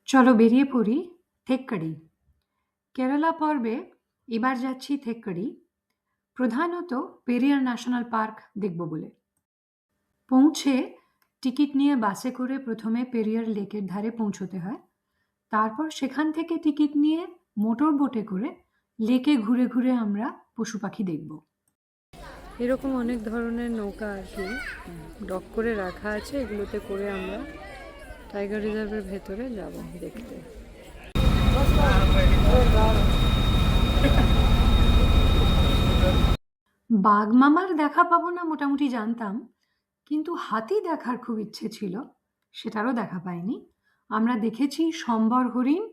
চলো বেরিয়ে পড়ি থেক্কাডি। কেরালা পর্বে এবার যাচ্ছি থেক্কাডি, প্রধানত পেরিয়ার ন্যাশনাল পার্ক দেখব বলে। পৌঁছে টিকিট নিয়ে বাসে করে প্রথমে পেরিয়ার লেকের ধারে পৌঁছতে হয়, তারপর সেখান থেকে টিকিট নিয়ে মোটর বোটে করে লেকে ঘুরে ঘুরে আমরা পশু পাখি দেখব। এরকম অনেক ধরনের নৌকা আর কি ডক করে রাখা আছে, এগুলোতে করে আমরা টাইগার রিজার্ভের ভেতরে যাব দেখতে। বাঘ মামার দেখা পাবো না মোটামুটি জানতাম, কিন্তু হাতি দেখার খুব ইচ্ছে ছিল, সেটারও দেখা পাইনি। আমরা দেখেছি সম্বর হরিণ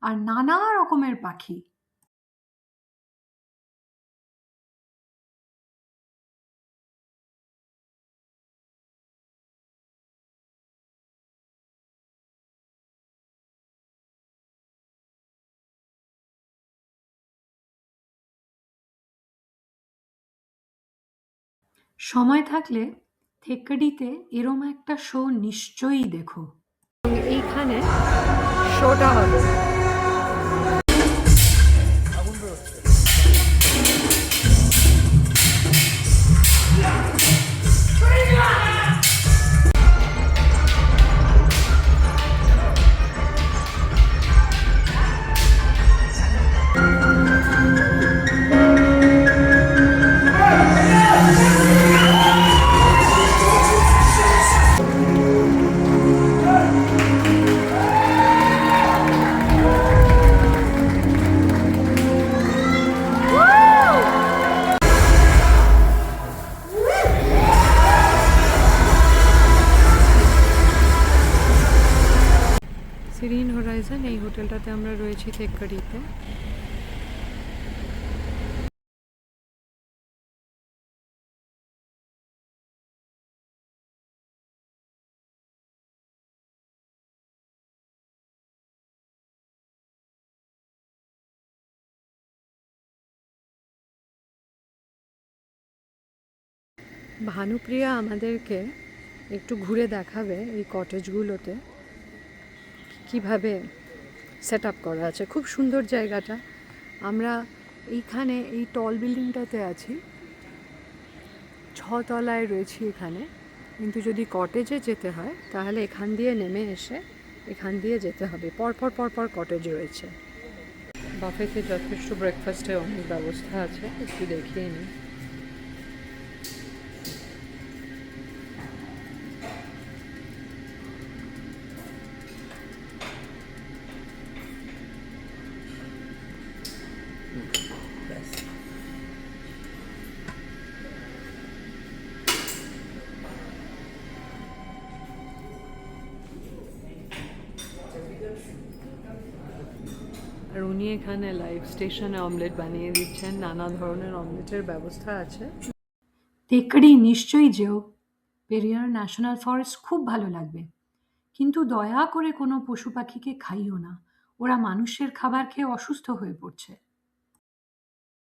আর নানা রকমের পাখি। সময় থাকলে থেক্কাডিতে এরম একটা শো নিশ্চয়ই দেখো। এইখানে শোটা হবে। সিরিন হোরাইজন, এই হোটেলটাতে আমরা রয়েছি থেক্কাডিতে। ভানুপ্রিয়া আমাদেরকে একটু ঘুরে দেখাবে এই কটেজগুলোতে কিভাবে সেট আপ করা আছে। খুব সুন্দর জায়গাটা। আমরা এইখানে এই টল বিল্ডিংটাতে আছি, 6 তলায় রয়েছি এখানে, কিন্তু যদি কটেজে যেতে হয় তাহলে এখান দিয়ে নেমে এসে এখান দিয়ে যেতে হবে। পরপর পরপর কটেজ রয়েছে। বাফেতে যথেষ্ট ব্রেকফাস্টের অনেক ব্যবস্থা আছে, একটু দেখিয়ে নিই। আর উনি এখানে লাইভ স্টেশনে অমলেট বানিয়ে দিচ্ছেন, নানা ধরনের অমলেটের ব্যবস্থা আছে। থেক্কাডি নিশ্চয়ই যেও, পেরিয়ার ন্যাশনাল ফরেস্ট খুব ভালো লাগবে, কিন্তু দয়া করে কোনো পশু পাখিকে খাইও না, ওরা মানুষের খাবার খেয়ে অসুস্থ হয়ে পড়ছে।